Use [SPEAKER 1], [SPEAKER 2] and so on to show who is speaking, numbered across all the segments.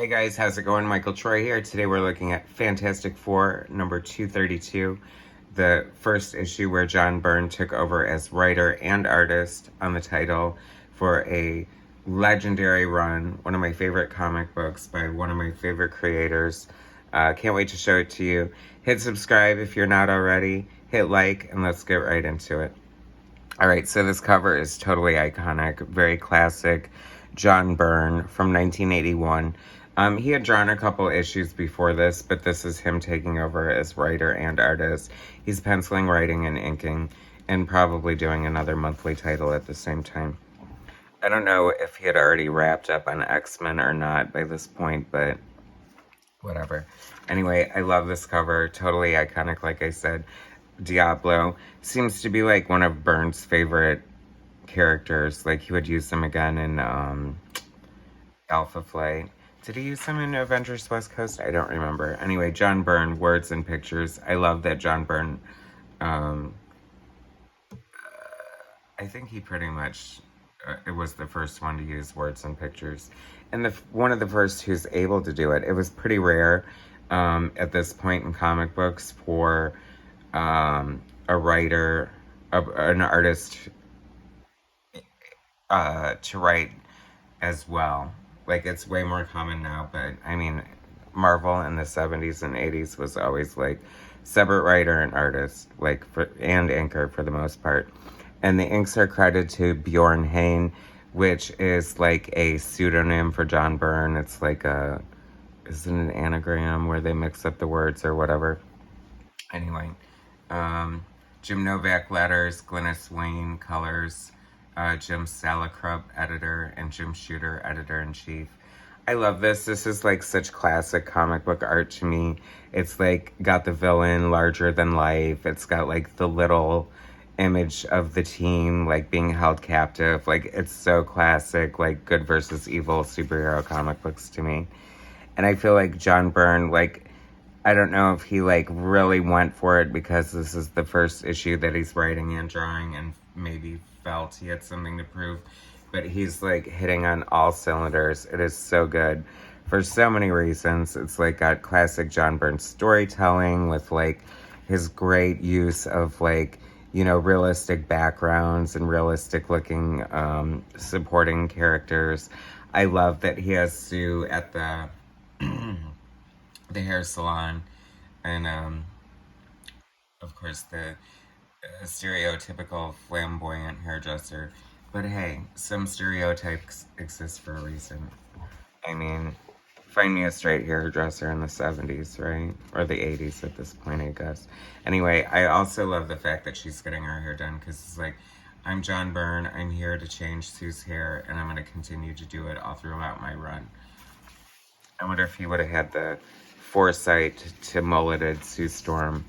[SPEAKER 1] Hey guys, how's it going? Michael Troy here. Today we're looking at Fantastic Four, number 232, the first issue where John Byrne took over as writer and artist on the title for a legendary run, one of my favorite comic books by one of my favorite creators. Can't wait to show it to you. Hit subscribe if you're not already, hit like, and let's get right into it. Alright, so this cover is totally iconic, very classic. John Byrne from 1981. He had drawn a couple issues before this, but this is him taking over as writer and artist. He's penciling, writing, and inking, and probably doing another monthly title at the same time. I don't know if he had already wrapped up on X-Men or not by this point, but whatever. Anyway, I love this cover. Totally iconic, like I said. Diablo seems to be like one of Byrne's favorite characters. Like he would use them again in Alpha Flight. Did he use them in Avengers West Coast? I don't remember. Anyway, John Byrne, words and pictures. I love that John Byrne, I think he pretty much, it was the first one to use words and pictures. And one of the first who's able to do it. It was pretty rare at this point in comic books for a writer, an artist to write as well. Like, it's way more common now, but, I mean, Marvel in the 70s and 80s was always, like, separate writer and artist, like, and inker for the most part. And the inks are credited to BYRN, which is, like, a pseudonym for John Byrne. It's like isn't it an anagram where they mix up the words or whatever? Anyway, Jim Novak letters, Glynis Wayne colors, Jim Salicrup, editor, and Jim Shooter, editor-in-chief. I love this. This is like such classic comic book art to me. It's like got the villain larger than life. It's got like the little image of the team like being held captive. Like it's so classic, like good versus evil superhero comic books to me. And I feel like John Byrne, like, I don't know if he like really went for it because this is the first issue that he's writing and drawing and maybe felt he had something to prove, but he's like hitting on all cylinders. It is so good for so many reasons. It's like got classic John Byrne storytelling with like his great use of like, you know, realistic backgrounds and realistic looking supporting characters. I love that he has Sue at the the hair salon, and of course the stereotypical flamboyant hairdresser. But hey, some stereotypes exist for a reason. I mean, find me a straight hairdresser in the 70s, right? Or the 80s at this point, I guess. Anyway, I also love the fact that she's getting her hair done, because it's like, I'm John Byrne, I'm here to change Sue's hair, and I'm going to continue to do it all throughout my run. I wonder if he would have had the foresight to mulleted Sue Storm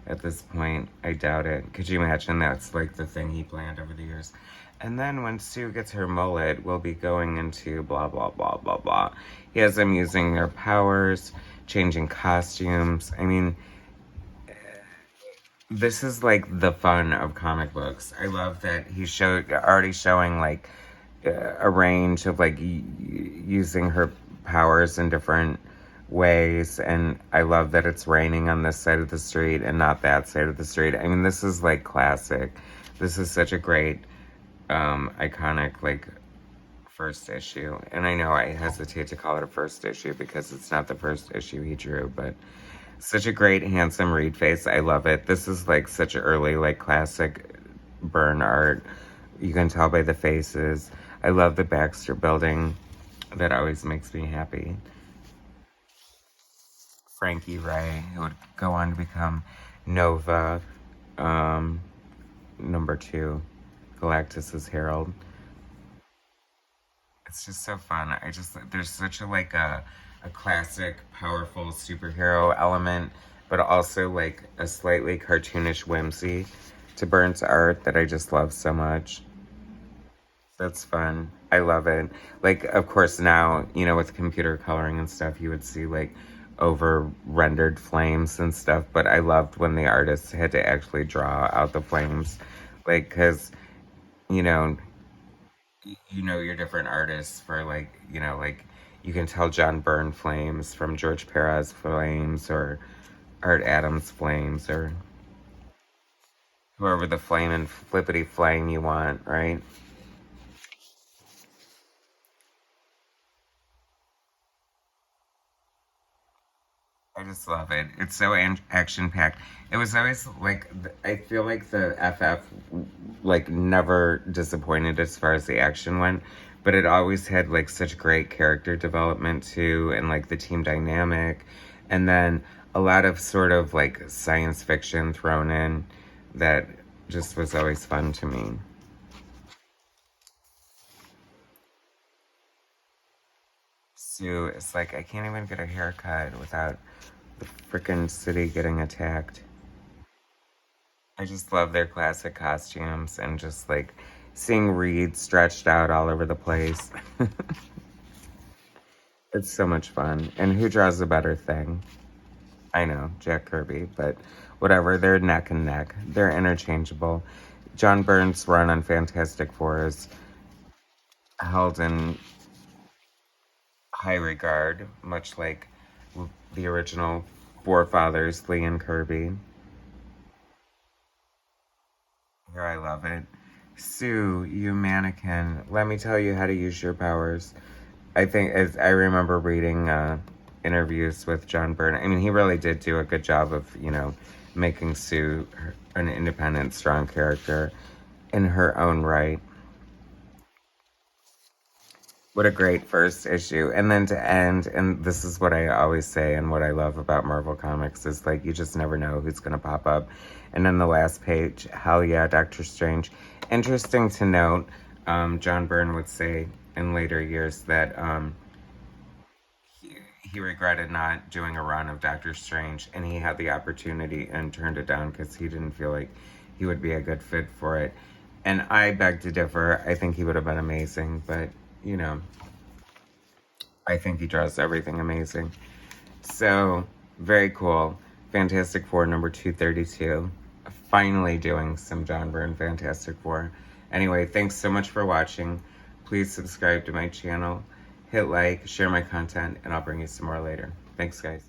[SPEAKER 1] at this point. I doubt it. Could you imagine that's like the thing he planned over the years? And then when Sue gets her mullet, we'll be going into blah, blah, blah, blah, blah. He has them using their powers, changing costumes. I mean, this is like the fun of comic books. I love that he's already showing like a range of like using her powers in different ways, and I love that it's raining on this side of the street and not that side of the street. I mean, this is like classic. This is such a great iconic like first issue, and I know I hesitate to call it a first issue because it's not the first issue he drew, but such a great handsome read face. I love it. This is like such early like classic Byrne art. You can tell by the faces. I love the Baxter building. That always makes me happy. Frankie Ray, who would go on to become Nova, number 2, Galactus's Herald. It's just so fun. There's such a like a classic, powerful superhero element, but also like a slightly cartoonish whimsy to Byrne's art that I just love so much. That's fun. I love it. Like, of course, now, you know, with computer coloring and stuff, you would see, like, over-rendered flames and stuff, but I loved when the artists had to actually draw out the flames. Like, because, you know your different artists for, like, you know, like, you can tell John Byrne flames from George Perez flames, or Art Adams flames, or whoever the flame and flippity flame you want, right? I just love it. It's so action packed. It was always like, I feel like the FF like never disappointed as far as the action went, but it always had like such great character development too, and like the team dynamic, and then a lot of sort of like science fiction thrown in that just was always fun to me. Sue is like, I can't even get a haircut without the freaking city getting attacked. I just love their classic costumes and just like seeing Reed stretched out all over the place. It's so much fun. And who draws a better thing? I know, Jack Kirby, but whatever. They're neck and neck. They're interchangeable. John Byrne's run on Fantastic Four is held in high regard, much like the original forefathers, Lee and Kirby. Here, I love it. Sue, you mannequin, let me tell you how to use your powers. I think, as I remember reading interviews with John Byrne, I mean, he really did do a good job of, you know, making Sue an independent, strong character in her own right. What a great first issue. And then to end, and this is what I always say and what I love about Marvel Comics, is like, you just never know who's going to pop up. And then the last page, hell yeah, Doctor Strange. Interesting to note, John Byrne would say in later years that he regretted not doing a run of Doctor Strange, and he had the opportunity and turned it down because he didn't feel like he would be a good fit for it. And I beg to differ. I think he would have been amazing, but you know, I think he draws everything amazing. So, very cool. Fantastic Four number 232. Finally doing some John Byrne Fantastic Four. Anyway, thanks so much for watching. Please subscribe to my channel, hit like, share my content, and I'll bring you some more later. Thanks, guys.